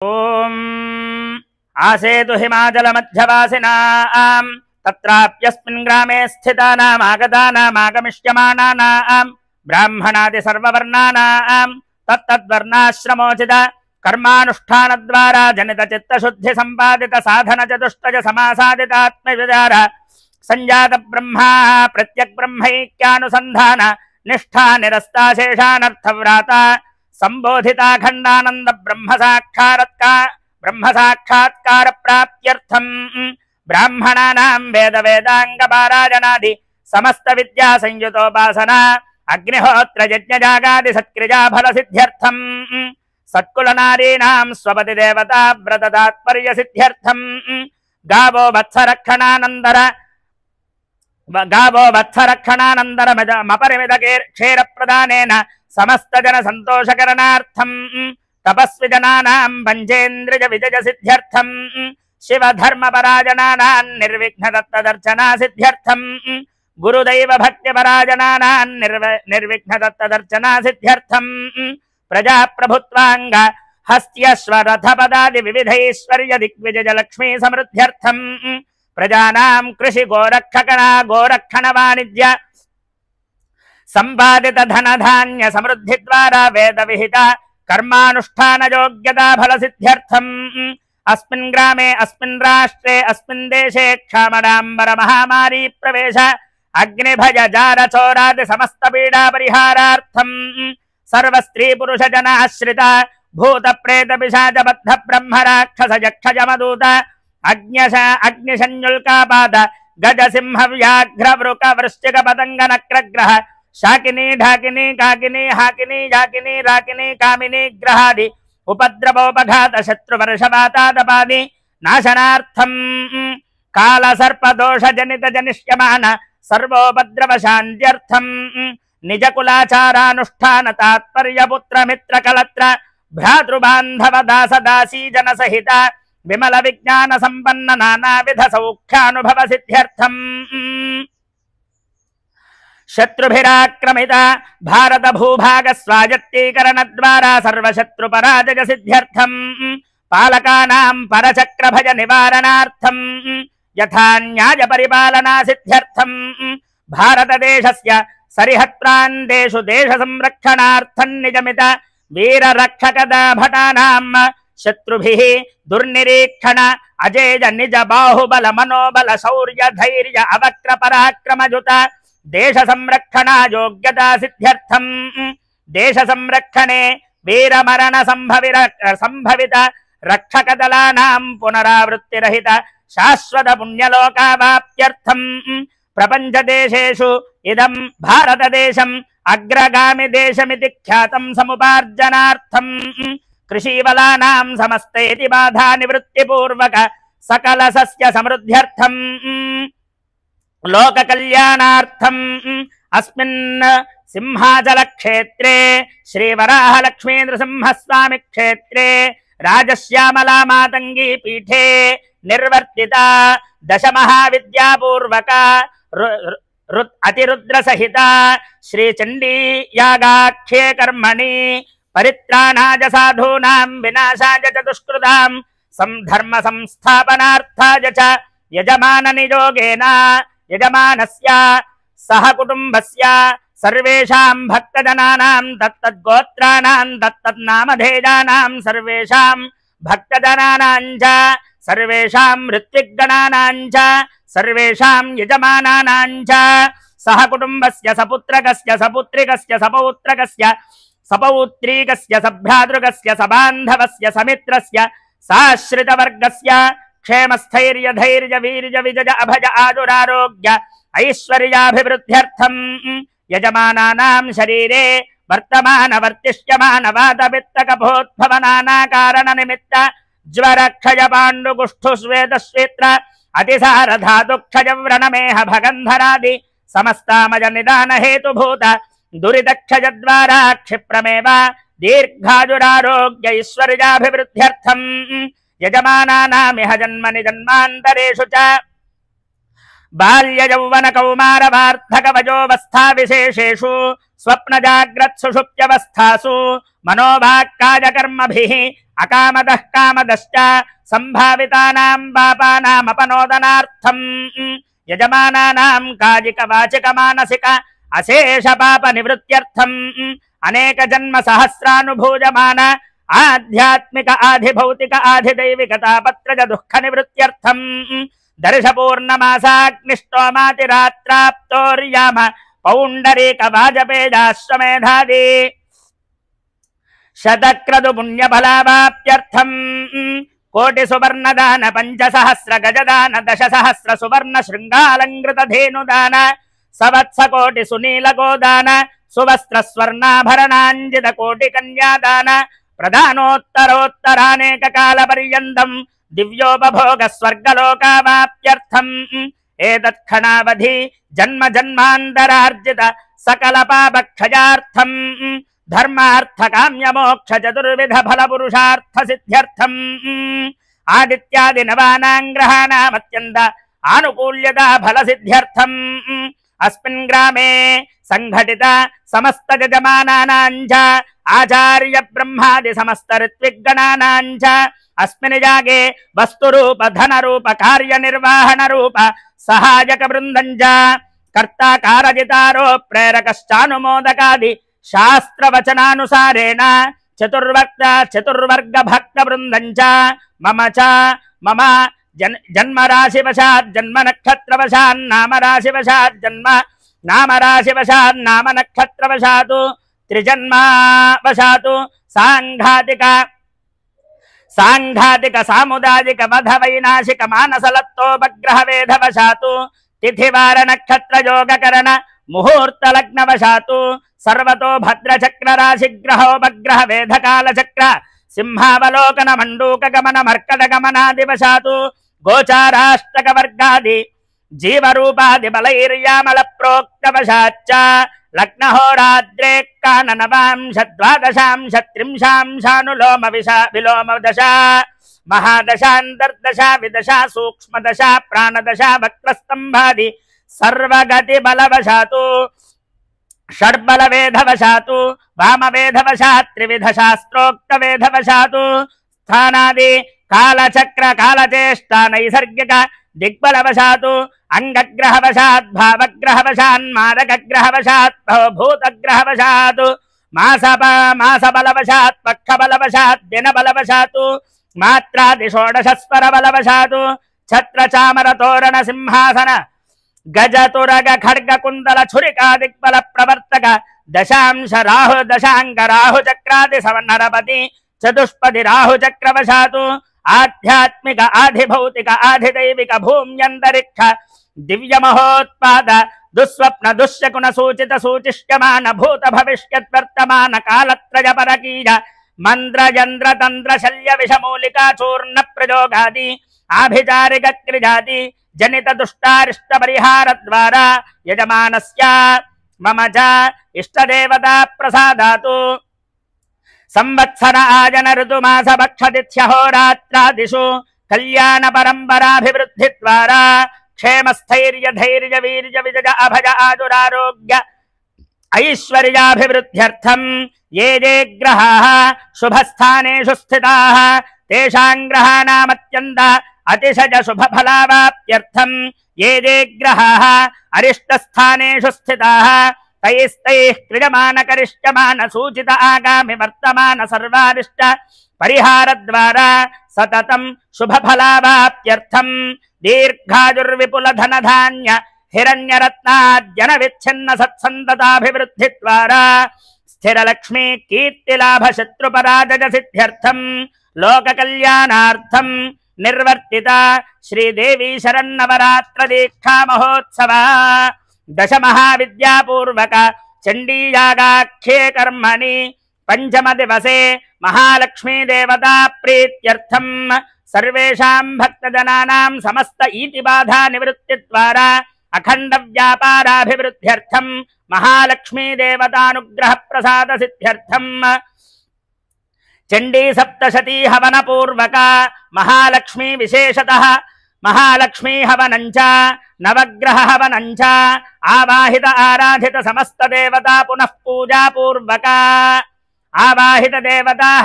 ఓం ఆసేతు హిమాచలమధ్యవాసినాం తత్రాప్యస్మిన్ గ్రామే స్థితానాం ఆగతానామాగమిష్యమానానాం బ్రాహ్మణాది సర్వవర్ణానాం తత్తద్వర్ణాశ్రమోచిత కర్మానుష్ఠానద్వారా జనిత చిత్తశుద్ధి సంపాదిత సాధన చతుష్టయ సమాసాదితాత్మవిచార సంజాత బ్రహ్మా ప్రత్యక్ బ్రహ్మైక్యానుసంధాన నిష్ఠా నిరస్తాశేషానర్థవ్రాత సంబోధితాఖండానంద బ్రహ్మసాక్షాత్కార ప్రాప్త్యర్థం బ్రాహ్మణానాం వేద వేదాంగ పారాయణాది సమస్త విద్యా సంయుతోపాసన అగ్నిహోత్ర యజ్ఞయాగాది సత్క్రియా ఫల సిద్ధ్యర్థం సత్కుల నారీణాం స్వపతి దేవతా వ్రత తాత్పర్య సిద్ధ్యర్థం గావో వత్సరక్షణానందర మపరిమిత క్షీర ప్రదానేన సమస్త జన సంతోషకరణార్థం తపస్వి జనానాం పంచేంద్రియ విజయ సిద్ధ్యర్థం శివ ధర్మ పరాజనానాం నిర్విఘ్న దత్తదర్శనా సిద్ధ్యర్థం గురుదైవ భక్తి పరాజనానాం నిర్విఘ్న దత్తదర్శనా సిద్ధ్యర్థం ప్రజా ప్రభుత్వాంగ హస్త్యశ్వరథ పదాది వివిధైశ్వర్య దిగ్విజయ లక్ష్మీ సమృద్ధ్యర్థం ప్రజానాం కృషి గోరక్షణ వాణిజ్య సంపాదిత ధనధాన్య సమృద్ధి ద్వారా వేద విహిత కర్మానుష్ఠాన యోగ్యతా ఫల సిద్ధ్యర్థం అస్మిన్ గ్రామే అస్మిన్ రాష్ట్రే అస్మిన్ దేశే క్షామడాంబర మహామారీ ప్రవేశ అగ్నిభయ జార చోరాది సమస్త పీడా పరిహారార్థం సర్వ స్త్రీ పురుష జనాశ్రిత భూత ప్రేత పిశాచ బద్ధ బ్రహ్మ రాక్షస యక్ష యమదూత అగ్నిశన్యుల్కాపాత గజ సింహ వ్యాఘ్ర వృక వృశ్చిక పతంగ నక్రగ్రహ శాకిని ఢాకిని కాకిని హాకిని యాకిని రాకిని కామిని గ్రహాది ఉపద్రవోపఘాత శత్రువర్షవాతాదపాది నాశనార్థం కాల సర్పదోష జనిత జనిష్యమాన సర్వోపద్రవ శాంత్యర్థం నిజ కులాచారానుష్ఠాన తాత్పర్య పుత్ర మిత్ర కలత్ర భ్రాతృబాంధవ దాస దాసీ జన సహిత విమల విజ్ఞాన సంపన్న నానావిధ సౌఖ్యానుభవ సిద్ధ్యర్థం శత్రుభిరాక్రమిత భారత భూభాగ స్వాయత్తీకరణ ద్వారా సర్వశత్రు పరాజయ సిద్ధ్యర్థం పాలకానాం పరచక్ర భయ నివారణార్థం యథా న్యాయ పరిపాలనా సిద్ధ్యర్థం భారతదేశస్య సరిహత్ ప్రాంతేషు దేశ సంరక్షణార్థం నిజమిత వీర రక్షకద భటానాం శత్రుభిః దుర్నిరీక్షణ అజేయ నిజ బాహుబల మనోబల శౌర్య ధైర్య అవక్ర పరాక్రమయుత దేశ సంరక్షణ యోగ్యతా సిద్ధ్యర్థం దేశ సంరక్షణే వీరమరణ సంభవిత రక్షకదలానాం పునరావృత్తిరహిత శాశ్వత పుణ్యలోకావాప్త్యర్థం ప్రపంచ దేశేషు ఇదం భారతదేశం అగ్రగామి దేశమితి ఖ్యాతం సముపార్జనార్థం కృషీవలానాం సమస్తేతి బాధా నివృత్తిపూర్వక సకల సస్య సమృద్ధ్యర్థం లోక కళ్యాణార్థం అస్మిన్ సింహాచల క్షేత్రే శ్రీ వరాహ లక్ష్మీ నృసింహస్వామి క్షేత్రే రాజశ్యామలా మాతంగీ పీఠే నిర్వర్తిత దశ మహావిద్యాపూర్వక అతిరుద్ర సహిత శ్రీ చండీ యాగాఖ్యే కర్మణి పరిత్రాణాయ సాధూనాం వినాశాయ చ దుష్కృతాం సంధర్మ సంస్థాపనార్థాయ చ యజమాన నియోగేన యజమానస్య సహ కుటుంబస్య సర్వేషాం భక్తజనానాం దత్తద్గోత్రాణాం దత్తద్నామధేయానాం సర్వేషాం భక్తజనానాం చ సర్వేషాం ఋత్విగ్గణానాం చ సర్వేషాం యజమానానాం చ సహ కుటుంబస్య సపుత్రకస్య సపుత్రికస్య సపౌత్రకస్య సపౌత్రీకస్య సభ్రాతృకస్య సబాంధవస్య సమిత్రస్య సాశ్రితవర్గస్య క్షేమస్థైర్య ధైర్య వీర్య విజయ అభయ ఆయురారోగ్య ఐశ్వర్యాభివృద్ధ్యర్థం యజమానానాం శరీరే వర్తమాన వర్తిష్యమాన వాత పిత్త కఫోద్భవ నానా కారణ నిమిత్త జ్వర క్షయ పాండు కుష్ఠు శ్వేత శ్వేత్ర అతిసార ధాతు క్షయ వ్రణమేహ భగంధరాది సమస్తామజ నిదాన హేతుభూత దురిత క్షయ ద్వారా క్షిప్రమేవ దీర్ఘాయురారోగ్య ఐశ్వర్యాభివృద్ధ్యర్థం యజమానానామిహ జన్మని జన్మాంతరేషు చ బాల్య యౌవన కౌమార వార్ధక వయోవస్థా విశేషేషు స్వప్న జాగ్రత్ సుషుప్త్యవస్థాసు మనోవాక్కాయ కర్మభిః అకామదః కామదశ్చ సంభావితానాం పాపానామపనోదనార్థం యజమానానాం కాజిక వాచిక మానసిక అశేష పాప నివృత్త్యర్థం అనేక జన్మ సహస్రానుభూజమాన ఆధ్యాత్మిక ఆధిభౌతిక ఆధిదైవిక తాపత్రజ దుఃఖ నివృత్త్యర్థం దర్శపూర్ణమాసాగ్నిష్టోమాతిరాత్రాప్తోర్యామ పౌండరీక వాజపేయాశ్వమేధాది శతక్రదు పుణ్యఫలావాప్త్యర్థం కోటి సువర్ణదాన పంచసహస్ర గజదాన దశసహస్ర సువర్ణ శృంగాలంకృత ధేనుదాన సవత్స కోటి సునీల గోదాన సువస్త్ర స్వర్ణాభరణాంజిత కోటి కన్యాదాన ప్రధానోత్తరోత్తరానేక కాల పర్యంతం దివ్యోపభోగ స్వర్గలోకావాప్త్యర్థం ఏతత్క్షణావధి జన్మ జన్మాంతరార్జిత సకల పాపక్షయార్థం ధర్మార్థ కామ్య మోక్ష చతుర్విధ ఫల పురుషార్థ సిద్ధ్యర్థం ఆదిత్యాది నవానాం గ్రహాణామత్యంత ఆనుకూల్యత ఫల సిద్ధ్యర్థం అస్మిన్ గ్రామే సంఘటిత సమస్త యజమానానాం చ ఆచార్య బ్రహ్మాది సమస్త ఋత్విగ్గణానాం చ అస్మిన్ జాగే వస్తురూప ధనరూప కార్యనిర్వహణ రూప సహాయక బృందం చ కర్తా కారజితారో ప్రేరకశ్చానుమోదకాది శాస్త్రవచనానుసారేణ చతుర్వర్గ భక్త బృందం చ మమ జన్మరాశివశాత్ జన్మ నక్షత్రవశాన్ నామరాశివశాత్ జన్మ నామరాశివశాత్ నామ నక్షత్రవశాతు త్రిజన్మావశాతు సాంఘాతిక సాముదాయిక వధ వైనాశిక మానసలత్వోపగ్రహ వేధవశాతు తిథివార నక్షత్ర యోగకరణ ముహూర్త లగ్నవశాతు సర్వతో భద్రచక్ర రాశిగ్రహోపగ్రహ వేధకాల చక్ర సింహావలోకన మండూక గమన మర్కట గమనాదివశాతు గోచారాష్టక వర్గాది జీవరూపాది బలైర్యామల ప్రోక్తవశాచ్చ లగ్నహోరాద్రే కాననవాంశ ద్వాదశాంశ త్రింశాంశానులోమ విలోమ దశ మహాదశాంతర్దశ విదశ సూక్ష్మదశ ప్రాణదశ వక్రస్తంభాది సర్వగతి బలవశాతు షడ్బల వేధవశాతు వామవేధవశాత్ త్రివిధ శాస్త్రోక్త వేధవశాతు స్థానాది కాలచక్ర కాలచేష్ట నైసర్గిక దిగ్బలవశాతు అంగగ్రహవశాత్ భావగ్రహవశాన్ మారకగ్రహవశాత్ భూతగ్రహవశాతు మాసబలవశాత్ పక్షబలవశాత్ దినబలవశాతు మాత్రాది షోడశస్వర బలవశాతు ఛత్ర చామర తోరణ సింహాసన గజతురగ ఖడ్గ కుందల ఛురికా దిగ్బల ప్రవర్తక దశాంశ రాహు దశాంగ రాహు చక్రాది సవన్నరపతి చతుష్పది రాహు చక్రవశాతు ఆధ్యాత్మిక ఆధిభౌతిక ఆధిదైవిక భూమ్యంతరిక్ష దివ్య మహోత్పాద దుస్వప్న దుశ్శకున సూచిత సూచిష్యమాన భూత భవిష్యత్ వర్తమాన కాలత్రయ పరకీయ మంత్రయంత్ర తంత్ర శల్య విషమూలికా చూర్ణ ప్రయోగాది ఆభిచారిక క్రిజాతి జనిత దుష్టారిష్ట పరిహార ద్వారా యజమానస్య మమ చ ఇష్టదేవతా ప్రసాదాతు సంవత్సర ఆజన ఋతుమాస భక్షతిథ్యహోరాత్రాదిషు కళ్యాణ పరంపరాభివృద్ధి ద్వారా క్షేమస్థైర్య ధైర్య వీర్య విజయ అభయ ఆదురారోగ్య ఐశ్వర్యాభివృద్ధ్యర్థం ఏ గ్రహాః శుభస్థానేషు స్థితాః తేషాం గ్రహాణామత్యంత అతిశయ శుభఫలావాప్త్యర్థం ఏ గ్రహాః అరిష్టస్థానేషు స్థితాః తైస్తైః క్రియమాణ కరిష్యమాణ సూచిత ఆగామి వర్తమాన సర్వారిష్ట పరిహార ద్వారా సతతం శుభఫలావాప్త్యర్థం దీర్ఘాయుర్విపుల ధనధాన్య హిరణ్యరత్నాద్యన విచ్ఛిన్న సత్సంతతాభివృద్ధి ద్వారా స్థిరలక్ష్మీ కీర్తిలాభ శత్రుపరాజయ సిద్ధ్యర్థం లోక కళ్యాణార్థం నిర్వర్తిత శ్రీదేవి శరన్నవరాత్ర దీక్షా మహోత్సవ దశ మహావిద్యాపూర్వక చండీయాగాఖ్యే కర్మణి పంచమ దివసే మహాలక్ష్మీ దేవతా ప్రీత్యర్థం సర్వేషాం భక్తజనానాం సమస్త ఈతి బాధా నివృత్తి ద్వారా అఖండ వ్యాపారాభివృద్ధ్యర్థం మహాలక్ష్మీ దేవతానుగ్రహ ప్రసాద సిద్ధ్యర్థం చండీ సప్తశతీ హవన పూర్వక మహాలక్ష్మీ విశేషతః మహాలక్ష్మీ హవనంచ నవగ్రహ హవనంచ ఆవాహిత ఆరాధిత సమస్త దేవతా పునః పూజా పూర్వక ఆవాహిత దేవతా